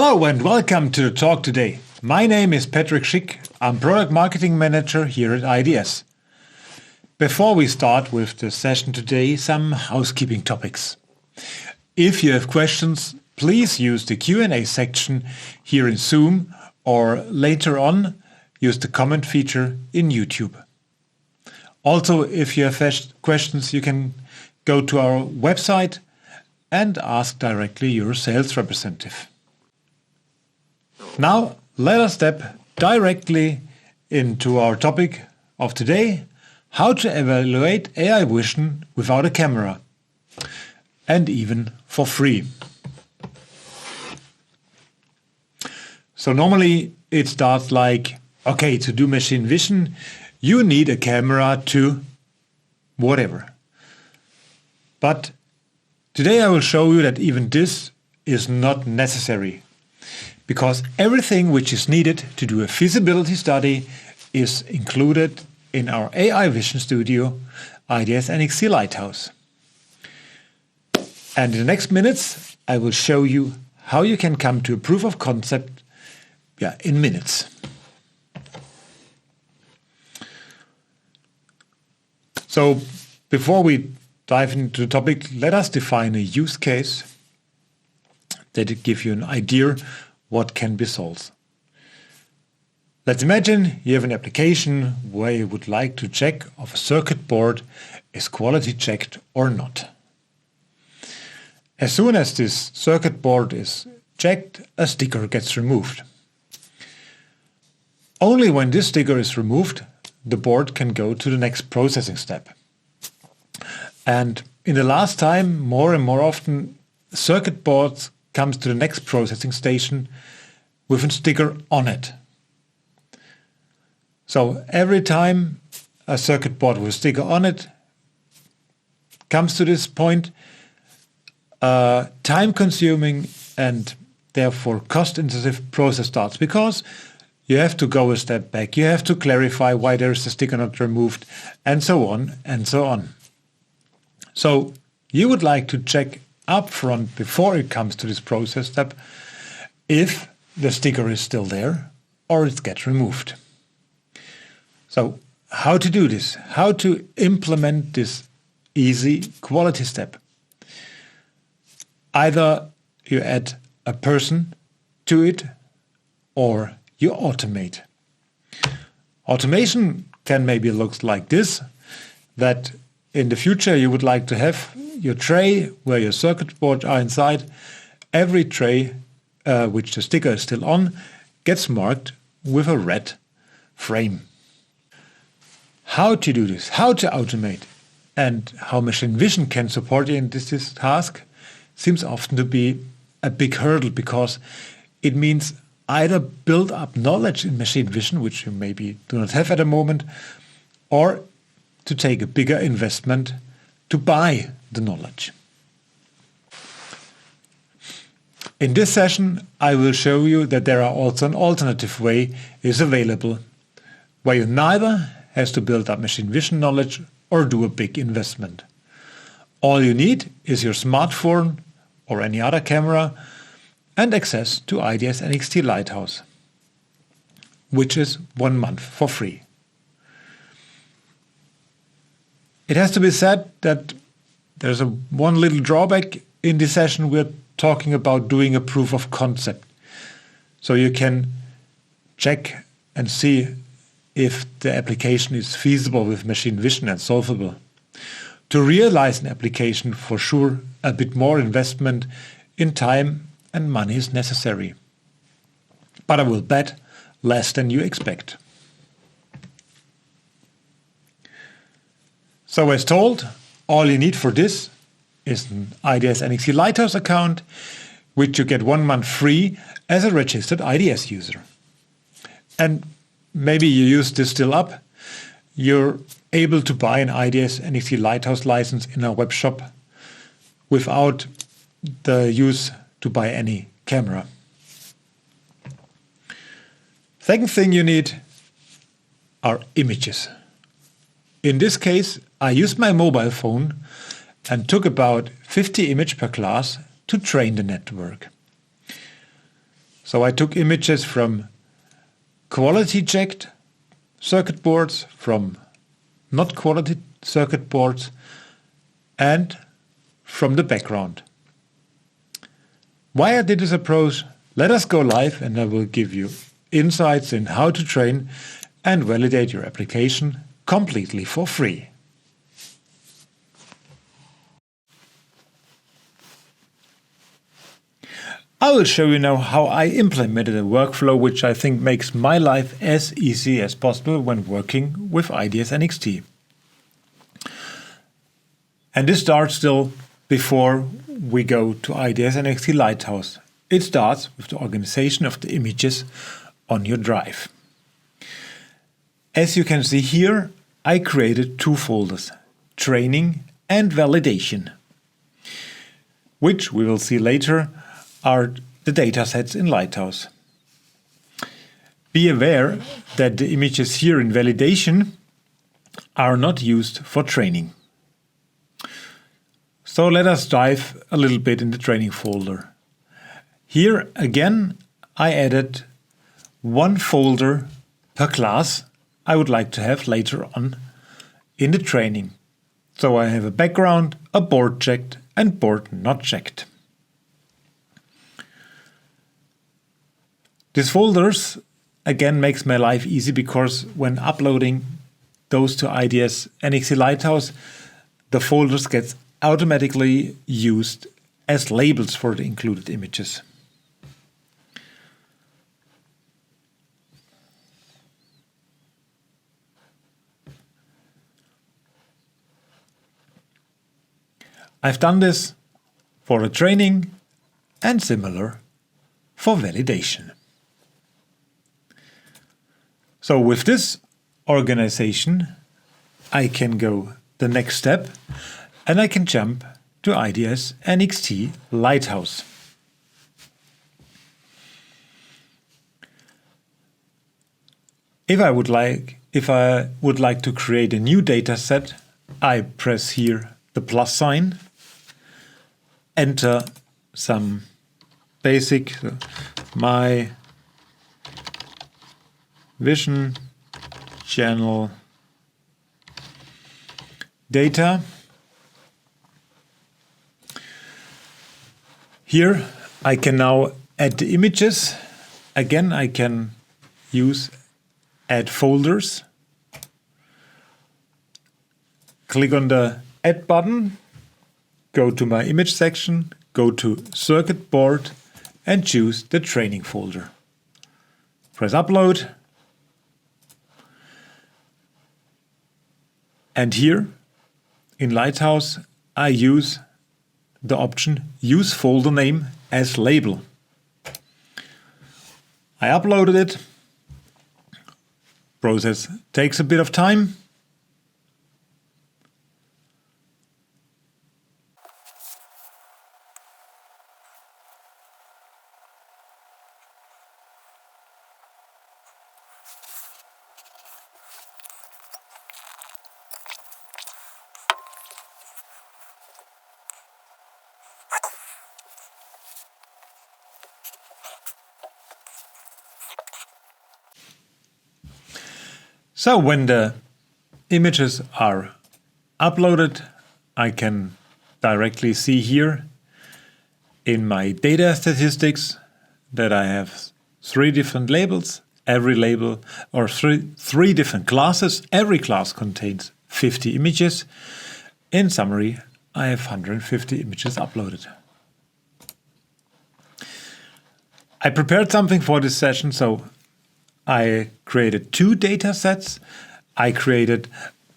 Hello and welcome to the talk today. My name is Patrick Schick. I'm Product Marketing Manager here at IDS. Before we start with the session today, some housekeeping topics. If you have questions, please use the Q&A section here in Zoom or later on use the comment feature in YouTube. Also, if you have questions, you can go to our website and ask directly your sales representative. Now, let us step directly into our topic of today, how to evaluate AI vision without a camera, and even for free. So normally it starts like, okay, to do machine vision, you need a camera to whatever. But today I will show you that even this is not necessary, because everything which is needed to do a feasibility study is included in our AI Vision Studio, IDS NXT Lighthouse. And in the next minutes, I will show you how you can come to a proof of concept in minutes. So before we dive into the topic, let us define a use case that will give you an idea what can be solved. Let's imagine you have an application where you would like to check if a circuit board is quality checked or not. As soon as this circuit board is checked, a sticker gets removed. Only when this sticker is removed, the board can go to the next processing step. And in the last time, more and more often, circuit boards comes to the next processing station with a sticker on it. So every time a circuit board with a sticker on it comes to this point, time-consuming and therefore cost-intensive process starts, because you have to go a step back, you have to clarify why there is a sticker not removed, and so on and so on. So you would like to check upfront before it comes to this process step if the sticker is still there or it gets removed. So how to do this? How to implement this easy quality step? Either you add a person to it or you automate. Automation can maybe look like this, that in the future you would like to have your tray where your circuit boards are inside. Every tray which the sticker is still on gets marked with a red frame. How to do this, how to automate, and how machine vision can support you in this task seems often to be a big hurdle, because it means either build up knowledge in machine vision, which you maybe do not have at the moment, or to take a bigger investment to buy the knowledge. In this session, I will show you that there are also an alternative way is available, where you neither has to build up machine vision knowledge or do a big investment. All you need is your smartphone or any other camera and access to IDS NXT Lighthouse, which is 1 month for free. It has to be said that there's one little drawback in this session. We're talking about doing a proof of concept. So you can check and see if the application is feasible with machine vision and solvable. To realize an application, for sure, a bit more investment in time and money is necessary. But I will bet less than you expect. So as told, all you need for this is an IDS NXT Lighthouse account, which you get 1 month free as a registered IDS user. And maybe you use this still up. You're able to buy an IDS NXT Lighthouse license in our web shop without the use to buy any camera. Second thing you need are images. In this case, I used my mobile phone and took about 50 images per class to train the network. So I took images from quality checked circuit boards, from not quality circuit boards, and from the background. Why I did this approach? Let us go live and I will give you insights in how to train and validate your application completely for free. I will show you now how I implemented a workflow which I think makes my life as easy as possible when working with IDS NXT. And this starts still before we go to IDS NXT Lighthouse. It starts with the organization of the images on your drive. As you can see here, I created two folders, training and validation, which we will see later are the datasets in Lighthouse. Be aware that the images here in validation are not used for training. So let us dive a little bit in the training folder. Here again, I added one folder per class I would like to have later on in the training. So I have a background, a board checked, and board not checked. These folders again makes my life easy because when uploading those to IDS NXT Lighthouse, the folders get automatically used as labels for the included images. I've done this for the training and similar for validation. So with this organization, I can go the next step and I can jump to IDS NXT Lighthouse. If I would like to create a new data set, I press here the plus sign, enter some basic my vision channel data. Here I can now add the images. Again, I can use add folders. Click on the add button, go to my image section, go to circuit board and choose the training folder. Press upload. And here in Lighthouse, I use the option use folder name as label. I uploaded it. Process takes a bit of time. So when the images are uploaded, I can directly see here in my data statistics that I have 3 different labels, every label, or three different classes. Every class contains 50 images. In summary, I have 150 images uploaded. I prepared something for this session, so I created 2 data sets. I created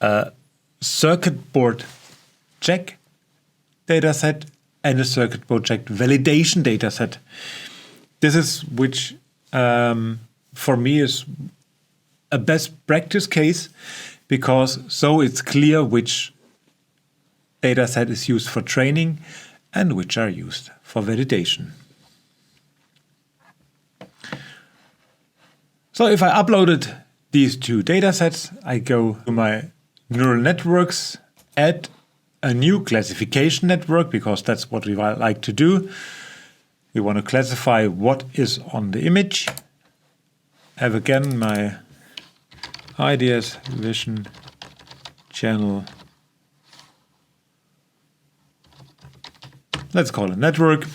a circuit board check dataset and a circuit board check validation dataset. This is which for me is a best practice case because so it's clear which dataset is used for training and which are used for validation. So if I uploaded these 2 datasets, I go to my neural networks, add a new classification network, because that's what we like to do. We want to classify what is on the image. I have again my IDS vision channel. Let's call it network.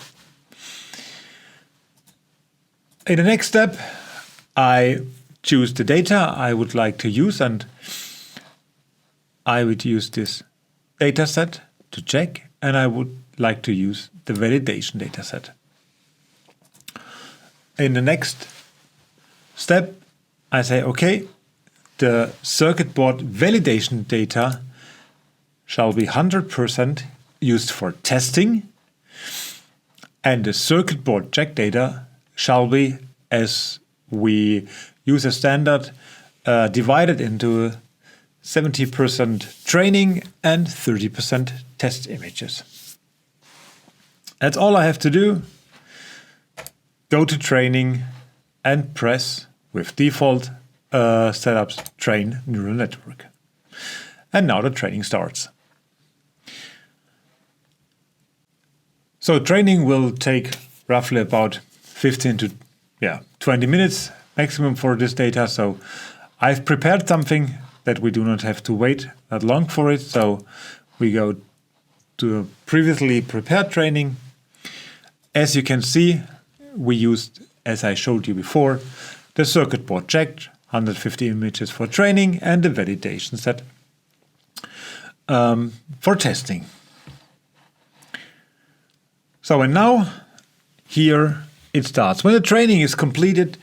In the next step, I choose the data I would like to use, and I would use this dataset to check, and I would like to use the validation dataset. In the next step, I say, okay, the circuit board validation data shall be 100% used for testing, and the circuit board check data shall be, as we use a standard, divided into 70% training and 30% test images. That's all I have to do. Go to training and press with default setups train neural network. And now the training starts. So training will take roughly about 15 to 20 minutes maximum for this data. So I've prepared something that we do not have to wait that long for it. So we go to a previously prepared training. As you can see, we used, as I showed you before, the circuit board checked, 150 images for training, and the validation set for testing. So and now, here it starts. When the training is completed,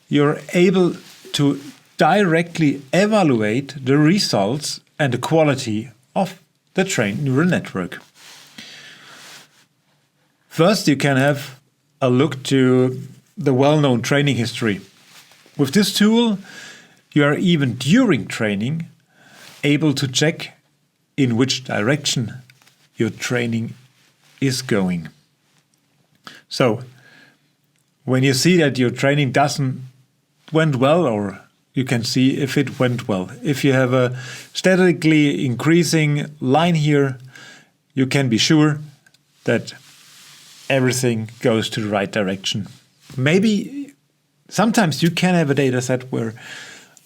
you're able to directly evaluate the results and the quality of the trained neural network. First, you can have a look to the well-known training history. With this tool, you are even during training able to check in which direction your training is going. So, when you see that your training went well, or you can see if it went well. If you have a statically increasing line here, you can be sure that everything goes to the right direction. Maybe sometimes you can have a data set where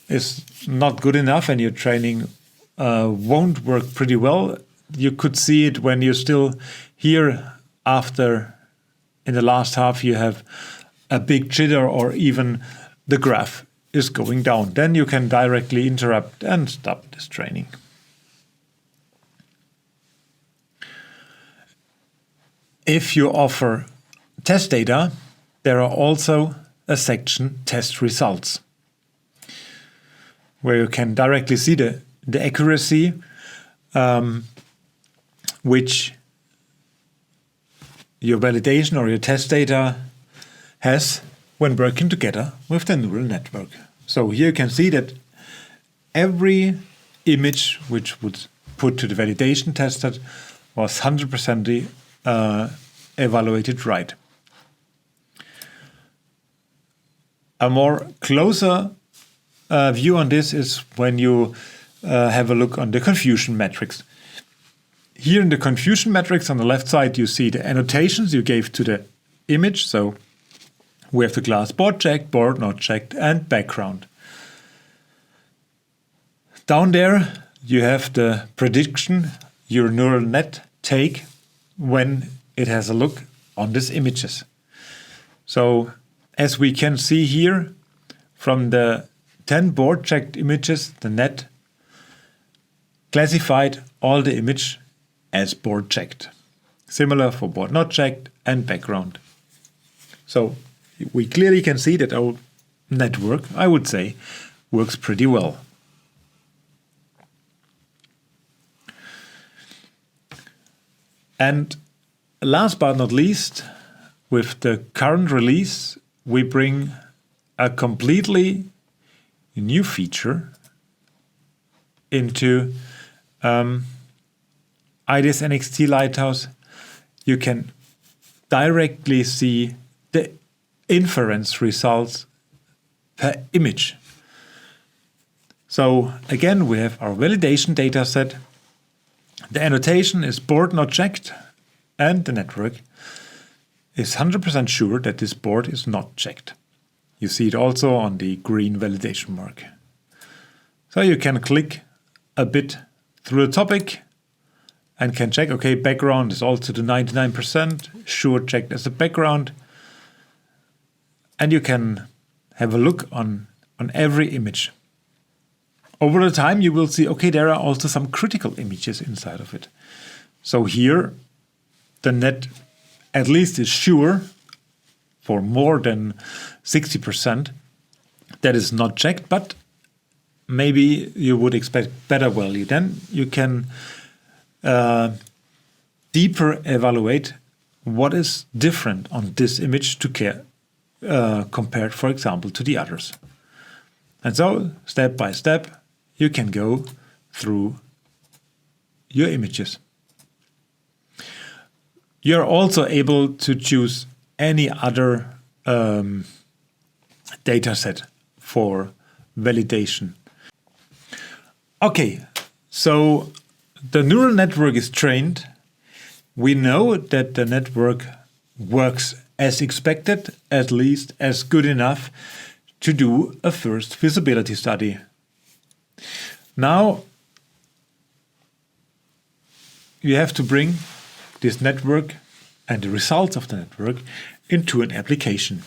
it's not good enough and your training won't work pretty well. You could see it when you're still here after, in the last half, you have a big jitter or even the graph is going down. Then you can directly interrupt and stop this training. If you offer test data, there are also a section test results, where you can directly see the accuracy which your validation or your test data has when working together with the neural network. So here you can see that every image which would put to the validation tested was 100% evaluated right. A more closer view on this is when you have a look on the confusion metrics. Here in the confusion metrics on the left side, you see the annotations you gave to the image. So we have the class board checked, board not checked, and background. Down there, you have the prediction your neural net take when it has a look on these images. So as we can see here, from the 10 board checked images, the net classified all the image as board checked. Similar for board not checked and background. So we clearly can see that our network, I would say, works pretty well. And last but not least, with the current release, we bring a completely new feature into IDS NXT Lighthouse. You can directly see the inference results per image. So again, we have our validation data set. The annotation is board not checked, and the network is 100% sure that this board is not checked. You see it also on the green validation mark. So you can click a bit through the topic and can check, okay, background is also to 99%, sure checked as a background. And you can have a look on every image. Over the time you will see, okay, there are also some critical images inside of it. So here the net at least is sure for more than 60% that is not checked, but maybe you would expect better value. Then you can deeper evaluate what is different on this image to compared, for example, to the others. And so, step by step, you can go through your images. You're also able to choose any other dataset for validation. Okay, so the neural network is trained. We know that the network works as expected, at least as good enough to do a first feasibility study. Now, you have to bring this network and the results of the network into an application.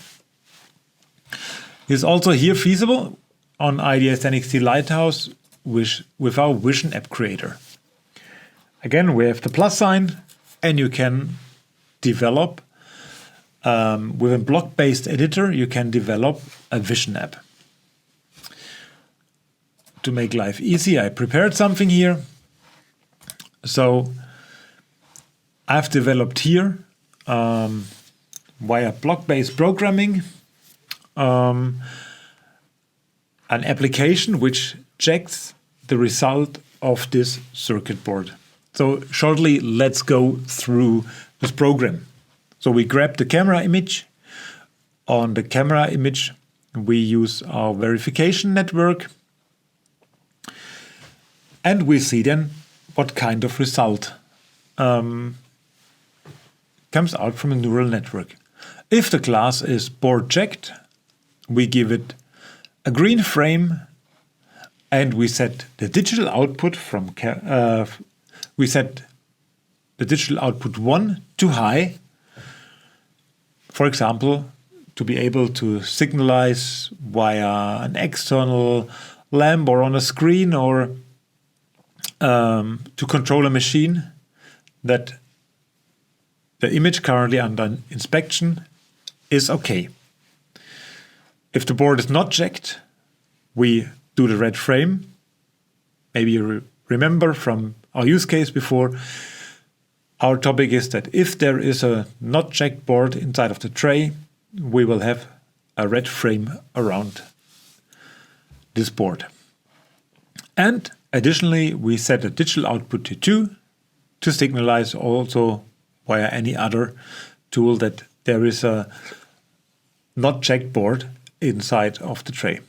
It's also here feasible on IDS NXT Lighthouse with our Vision App Creator. Again, we have the plus sign, and you can develop with a block-based editor, you can develop a Vision app. To make life easy, I prepared something here. So I've developed here via block-based programming an application which checks the result of this circuit board. So shortly, let's go through this program. So we grab the camera image. On the camera image, we use our verification network. And we see then what kind of result comes out from a neural network. If the class is board checked, we give it a green frame, and we set the digital output from we set the digital output 1 to high. For example, to be able to signalize via an external lamp or on a screen, or to control a machine that the image currently under inspection is okay. If the board is not checked, we do the red frame. Maybe you remember from our use case before, our topic is that if there is a not checked board inside of the tray, we will have a red frame around this board. And additionally, we set the digital output to 2 to signalize also via any other tool that there is a not checked board inside of the tray.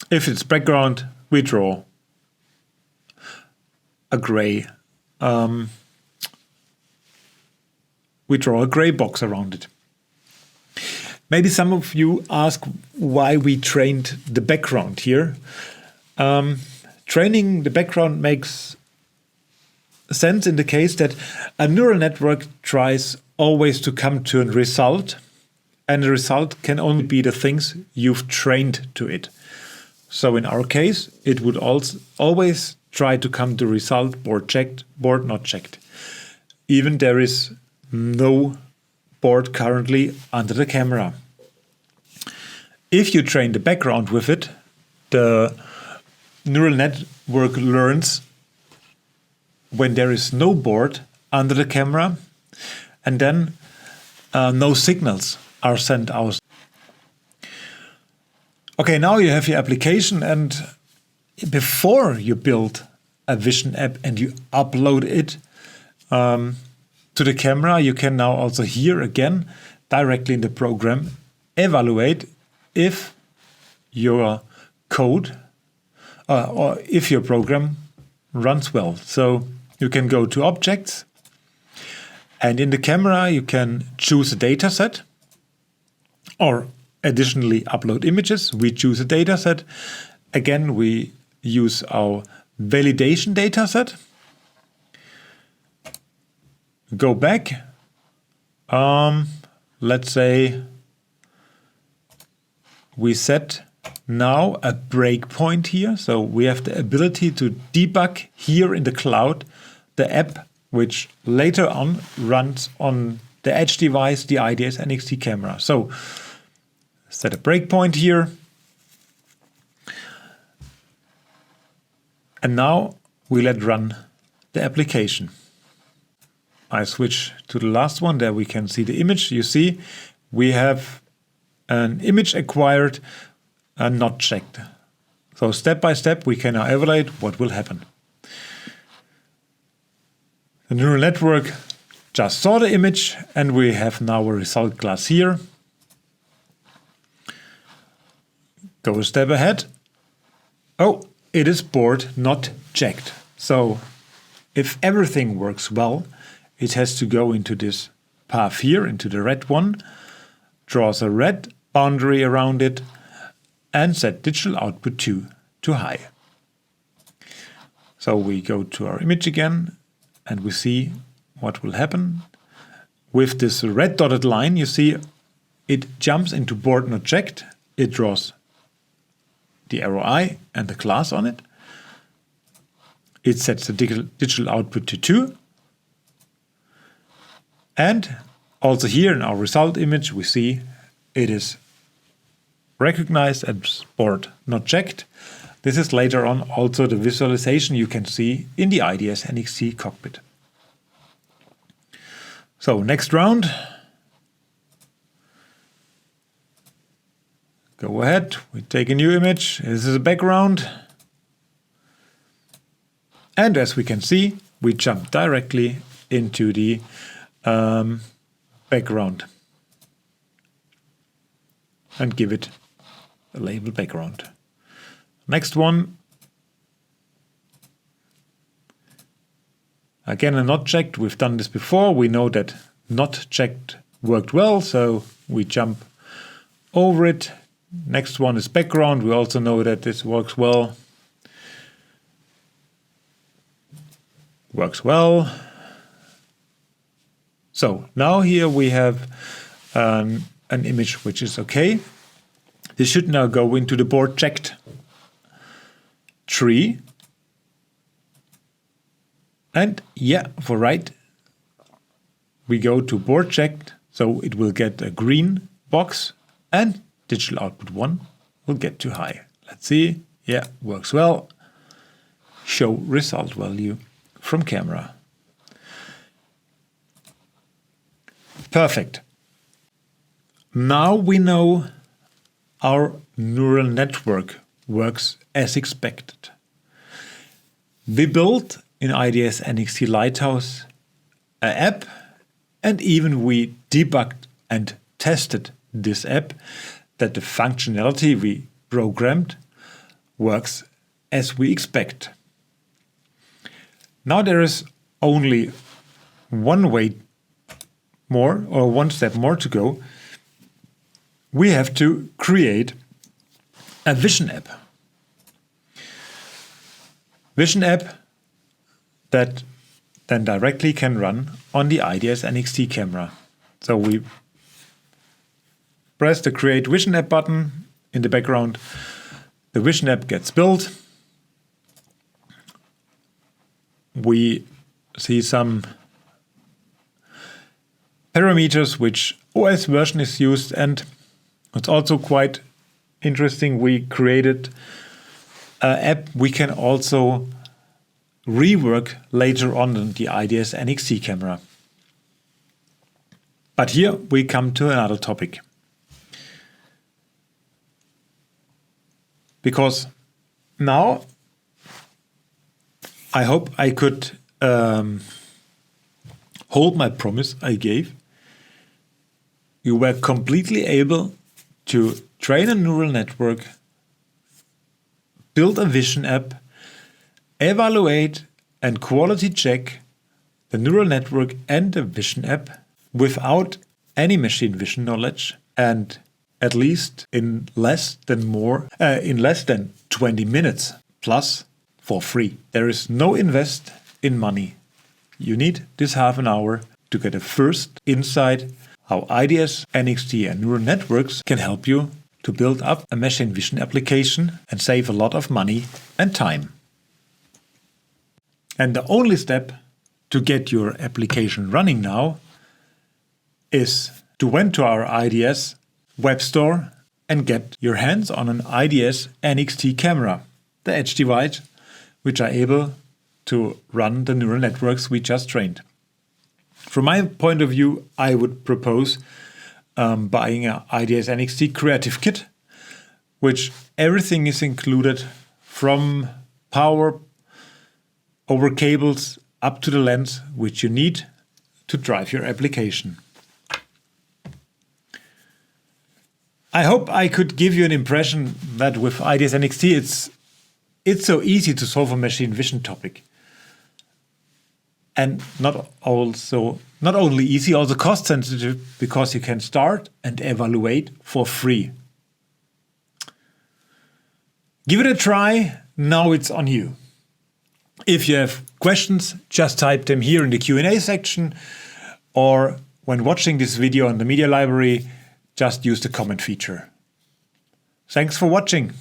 If it's background, we draw a gray box around it. Maybe some of you ask why we trained the background here. Training the background makes sense in the case that a neural network tries always to come to a result, and the result can only be the things you've trained to it. So in our case, it would also always try to come to result board checked, board not checked. Even there is no board currently under the camera. If you train the background with it, the neural network learns when there is no board under the camera, and then no signals are sent out. Okay, now you have your application, and before you build a Vision app and you upload it to the camera, you can now also here again, directly in the program, evaluate if your code or if your program runs well. So you can go to Objects And in the camera, you can choose a dataset or additionally upload images. We choose a dataset. Again, we use our validation dataset. Go back. Let's say we set now a breakpoint here. So we have the ability to debug here in the cloud the app which later on runs on the edge device, the IDS NXT camera. So set a breakpoint here. And now we let run the application. I switch to the last one. There we can see the image. You see, we have an image acquired and not checked. So step by step, we can now evaluate what will happen. The neural network just saw the image, and we have now a result class here. Go a step ahead. Oh, it is board not checked. So if everything works well, it has to go into this path here, into the red one, draws a red boundary around it, and set digital output 2 to high. So we go to our image again, and we see what will happen. With this red dotted line, you see it jumps into board not checked. It draws the arrow I and the class on it. It sets the digital output to 2. And also here in our result image, we see it is recognized as board not checked. This is later on also the visualization you can see in the IDS NXT cockpit. So next round. Go ahead, we take a new image. This is a background. And as we can see, we jump directly into the background and give it a label background. Next one. Again, a not checked. We've done this before. We know that not checked worked well, so we jump over it. Next one is background. We also know that this works well. Works well. So now here we have an image which is okay. This should now go into the board checked tree. And yeah, for right, we go to board checked. So it will get a green box and digital output 1 will get to high. Let's see. Yeah, works well. Show result value from camera. Perfect. Now we know our neural network works as expected. We built in IDS NXT Lighthouse an app, and even we debugged and tested this app that the functionality we programmed works as we expect. Now there is only one way more, or one step more to go. We have to create a vision app. Vision app that then directly can run on the IDS NXT camera. So we press the Create Vision App button in the background. The vision app gets built. We see some parameters which OS version is used, and it's also quite interesting. We created an app we can also rework later on in the IDS NXT camera. But here we come to another topic. Because now I hope I could hold my promise I gave. You were completely able to train a neural network, build a vision app, evaluate and quality check the neural network and the vision app without any machine vision knowledge, and at least in less than 20 minutes plus for free. There is no invest in money. You need this half an hour to get a first insight how IDS, NXT and neural networks can help you to build up a machine vision application and save a lot of money and time. And the only step to get your application running now is to went to our IDS web store and get your hands on an IDS NXT camera, the edge device, which are able to run the neural networks we just trained. From my point of view, I would propose buying an IDS NXT Creative Kit, which everything is included from power over cables up to the lens which you need to drive your application. I hope I could give you an impression that with IDS NXT it's so easy to solve a machine vision topic. And not only easy, also cost sensitive, because you can start and evaluate for free. Give it a try, now it's on you. If you have questions, just type them here in the Q&A section, or when watching this video on the media library, just use the comment feature. Thanks for watching.